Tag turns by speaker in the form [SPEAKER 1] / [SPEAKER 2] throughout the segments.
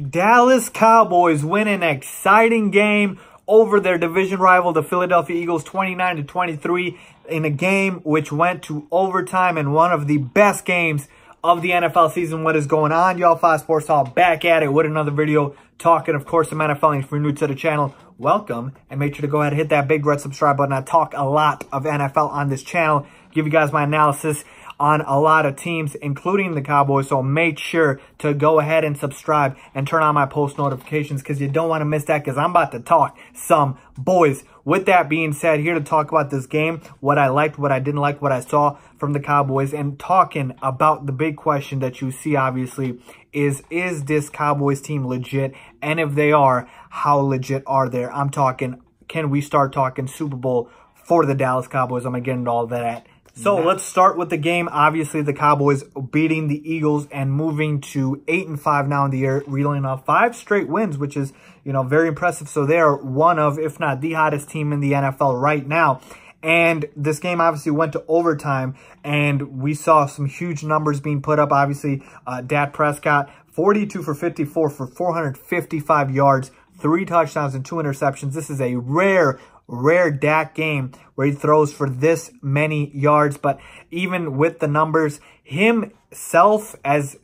[SPEAKER 1] Dallas Cowboys win an exciting game over their division rival, the Philadelphia Eagles, 29-23, in a game which went to overtime and one of the best games of the NFL season. What is going on, y'all? 5 Sports Talk back at it with another video talking, of course, some NFL. And if you're new to the channel, welcome, and make sure to go ahead and hit that big red subscribe button. I talk a lot of NFL on this channel, give you guys my analysis on a lot of teams, including the Cowboys. So make sure to go ahead and subscribe and turn on my post notifications because you don't want to miss that, because I'm about to talk some boys. With that being said, here to talk about this game, what I liked, what I didn't like, what I saw from the Cowboys, and talking about the big question that you see, obviously, is this Cowboys team legit? And if they are, how legit are they? I'm talking, can we start talking Super Bowl for the Dallas Cowboys? I'm going to get into all that. So let's start with the game. Obviously, the Cowboys beating the Eagles and moving to 8-5 now in the year, reeling off 5 straight wins, which is, you know, very impressive. So they're one of, if not the hottest team in the NFL right now. And this game obviously went to overtime, and we saw some huge numbers being put up. Obviously, Dak Prescott, 42 for 54 for 455 yards, 3 touchdowns and 2 interceptions. This is a rare Dak game where he throws for this many yards. But even with the numbers, himself as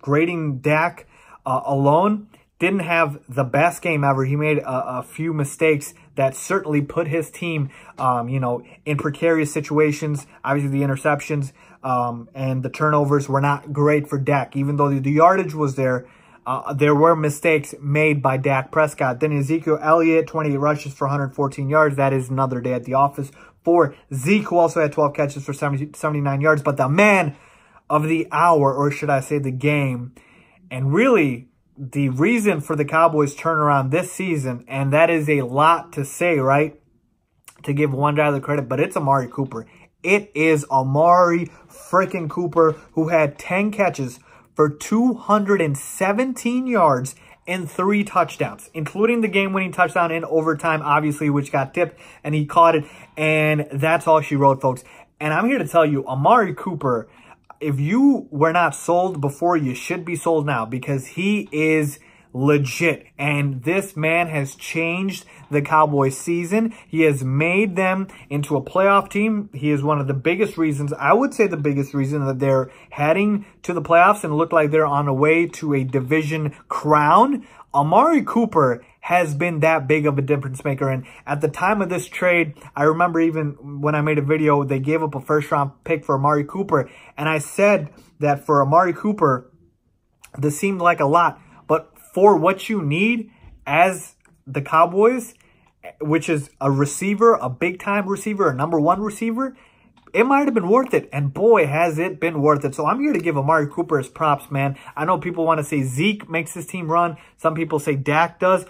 [SPEAKER 1] grading Dak alone, didn't have the best game ever. He made a few mistakes that certainly put his team, you know, in precarious situations. Obviously, the interceptions and the turnovers were not great for Dak. Even though the yardage was there, there were mistakes made by Dak Prescott. Then Ezekiel Elliott, 28 rushes for 114 yards. That is another day at the office for Zeke, who also had 12 catches for 79 yards. But the man of the hour, or should I say the game, and really the reason for the Cowboys turnaround this season, and that is a lot to say, right? To give one guy the credit, but it's Amari Cooper. It is Amari freaking Cooper, who had 10 catches for 217 yards and 3 touchdowns, including the game-winning touchdown in overtime, obviously, which got tipped, and he caught it, and that's all she wrote, folks. And I'm here to tell you, Amari Cooper, if you were not sold before, you should be sold now, because he is legit, and this man has changed the Cowboys season. He has made them into a playoff team. He is one of the biggest reasons, I would say the biggest reason, that they're heading to the playoffs and look like they're on the way to a division crown. Amari Cooper has been that big of a difference maker. And at the time of this trade, I remember even when I made a video, they gave up a first-round pick for Amari Cooper. And I said that for Amari Cooper, this seemed like a lot. But for what you need as the Cowboys, which is a receiver, a big-time receiver, a #1 receiver, it might have been worth it. And boy, has it been worth it. So I'm here to give Amari Cooper his props, man. I know people want to say Zeke makes his team run. Some people say Dak does.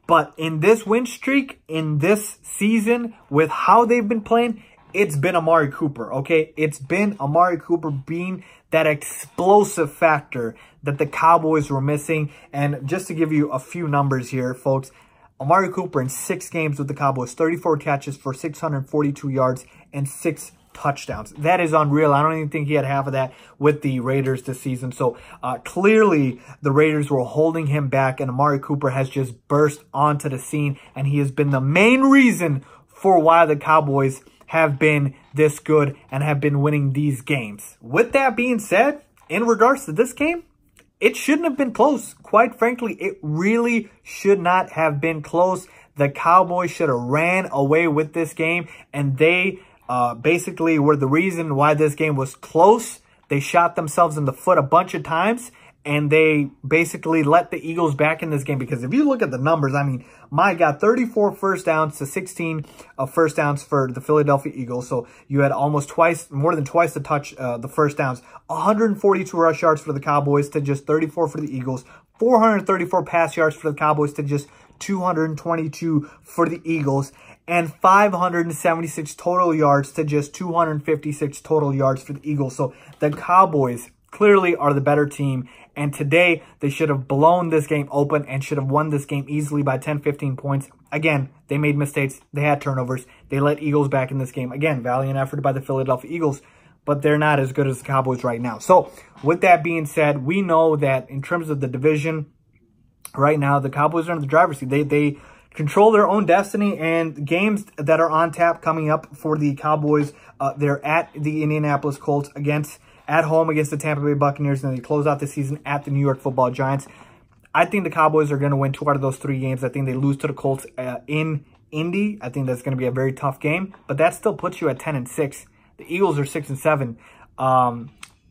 [SPEAKER 1] But in this win streak, in this season, with how they've been playing, it's been Amari Cooper, okay? It's been Amari Cooper being that explosive factor that the Cowboys were missing. And just to give you a few numbers here, folks, Amari Cooper in 6 games with the Cowboys, 34 catches for 642 yards and 6 touchdowns. That is unreal. I don't even think he had half of that with the Raiders this season. So clearly the Raiders were holding him back, and Amari Cooper has just burst onto the scene, and he has been the main reason for why the Cowboys have been this good and have been winning these games. With that being said, in regards to this game, it shouldn't have been close. Quite frankly, it really should not have been close. The Cowboys should have ran away with this game, and they basically were the reason why this game was close. They shot themselves in the foot a bunch of times, and they basically let the Eagles back in this game. Because if you look at the numbers, I mean, my God, 34 first downs to 16 first downs for the Philadelphia Eagles. So you had almost twice, more than twice the first downs. 142 rush yards for the Cowboys to just 34 for the Eagles. 434 pass yards for the Cowboys to just 222 for the Eagles. And 576 total yards to just 256 total yards for the Eagles. So the Cowboys clearly are the better team. And today, they should have blown this game open and should have won this game easily by 10, 15 points. Again, they made mistakes. They had turnovers. They let Eagles back in this game. Again, valiant effort by the Philadelphia Eagles, but they're not as good as the Cowboys right now. So with that being said, we know that in terms of the division, right now, the Cowboys are in the driver's seat. They control their own destiny, and games that are on tap coming up for the Cowboys, they're at the Indianapolis Colts, at home against the Tampa Bay Buccaneers, and they close out the season at the New York Football Giants. I think the Cowboys are going to win 2 out of those 3 games. I think they lose to the Colts in Indy. I think that's going to be a very tough game, but that still puts you at 10-6. The Eagles are 6-7.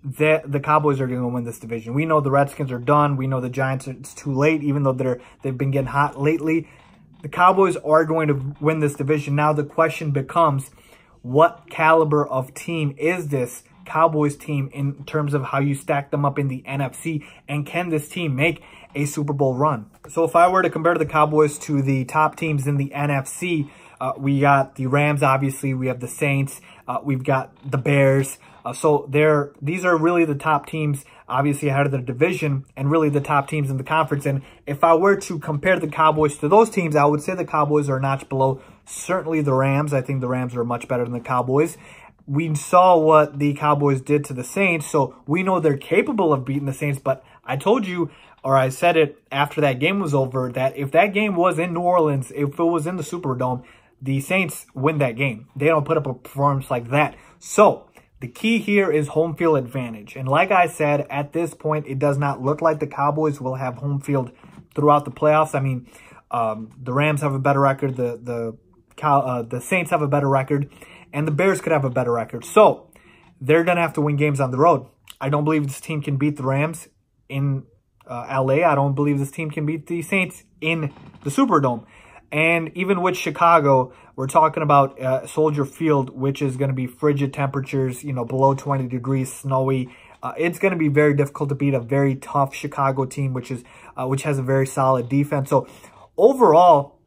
[SPEAKER 1] The Cowboys are going to win this division. We know the Redskins are done. We know the Giants, it's too late, even though they've been getting hot lately. The Cowboys are going to win this division. Now the question becomes, what caliber of team is this Cowboys team in terms of how you stack them up in the NFC, and can this team make a Super Bowl run? So if I were to compare the Cowboys to the top teams in the NFC, we got the Rams, obviously. We have the Saints. We've got the Bears. So these are really the top teams, obviously, ahead of the division, and really the top teams in the conference. And if I were to compare the Cowboys to those teams, I would say the Cowboys are a notch below, certainly the Rams. I think the Rams are much better than the Cowboys. We saw what the Cowboys did to the Saints, so we know they're capable of beating the Saints. But I told you, or I said it after that game was over, that if that game was in New Orleans, if it was in the Superdome, the Saints win that game. They don't put up a performance like that. So the key here is home field advantage. And like I said, at this point, it does not look like the Cowboys will have home field throughout the playoffs. I mean, the Rams have a better record. The Saints have a better record. And the Bears could have a better record. So they're going to have to win games on the road. I don't believe this team can beat the Rams in LA. I don't believe this team can beat the Saints in the Superdome. And even with Chicago, we're talking about Soldier Field, which is going to be frigid temperatures, below 20 degrees, snowy. It's going to be very difficult to beat a very tough Chicago team, which has a very solid defense. So overall,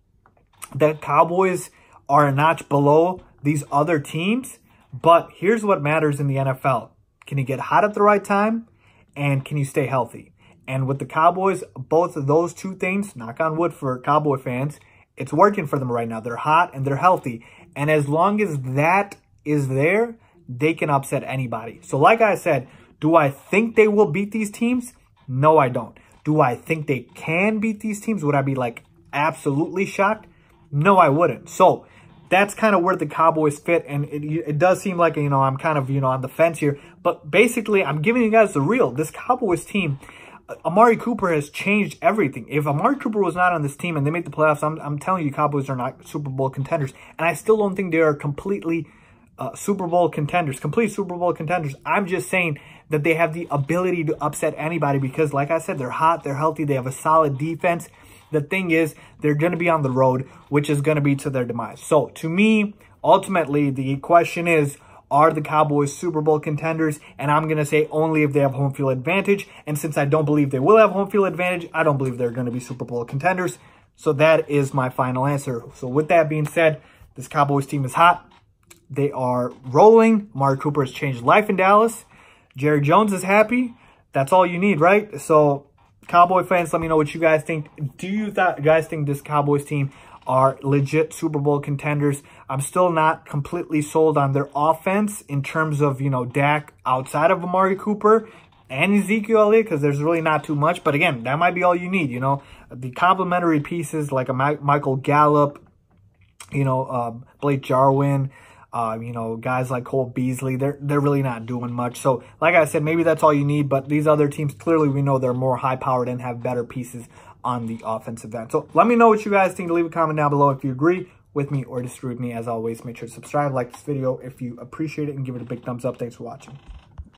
[SPEAKER 1] the Cowboys are a notch below these other teams. But here's what matters in the NFL. Can you get hot at the right time? And can you stay healthy? And with the Cowboys, both of those two things, knock on wood for Cowboy fans, it's working for them right now. They're hot and they're healthy. And as long as that is there, they can upset anybody. So like I said, do I think they will beat these teams? No, I don't. Do I think they can beat these teams? Would I be like absolutely shocked? No, I wouldn't. So that's kind of where the Cowboys fit. And it does seem like, I'm kind of, on the fence here. But basically, I'm giving you guys the real. This Cowboys team, Amari Cooper has changed everything. If Amari Cooper was not on this team and they make the playoffs, I'm telling you, Cowboys are not Super Bowl contenders. And I still don't think they are completely Super Bowl contenders, complete Super Bowl contenders. I'm just saying that they have the ability to upset anybody because, like I said, they're hot, they're healthy, they have a solid defense. The thing is, they're going to be on the road, which is going to be to their demise. So, to me, ultimately, the question is, are the Cowboys Super Bowl contenders? And I'm going to say only if they have home field advantage. And since I don't believe they will have home field advantage, I don't believe they're going to be Super Bowl contenders. So, that is my final answer. So, with that being said, this Cowboys team is hot. They are rolling. Amari Cooper has changed life in Dallas. Jerry Jones is happy. That's all you need, right? So, Cowboy fans, let me know what you guys think. Do you guys think this Cowboys team are legit Super Bowl contenders? I'm still not completely sold on their offense in terms of, Dak outside of Amari Cooper and Ezekiel Elliott because there's really not too much. But again, that might be all you need, The complementary pieces like a Michael Gallup, Blake Jarwin, guys like Cole Beasley, they're really not doing much. So, like I said, maybe that's all you need. But these other teams, clearly we know they're more high-powered and have better pieces on the offensive end. So, let me know what you guys think. Leave a comment down below if you agree with me or disagree with me. As always, make sure to subscribe, like this video if you appreciate it, and give it a big thumbs up. Thanks for watching.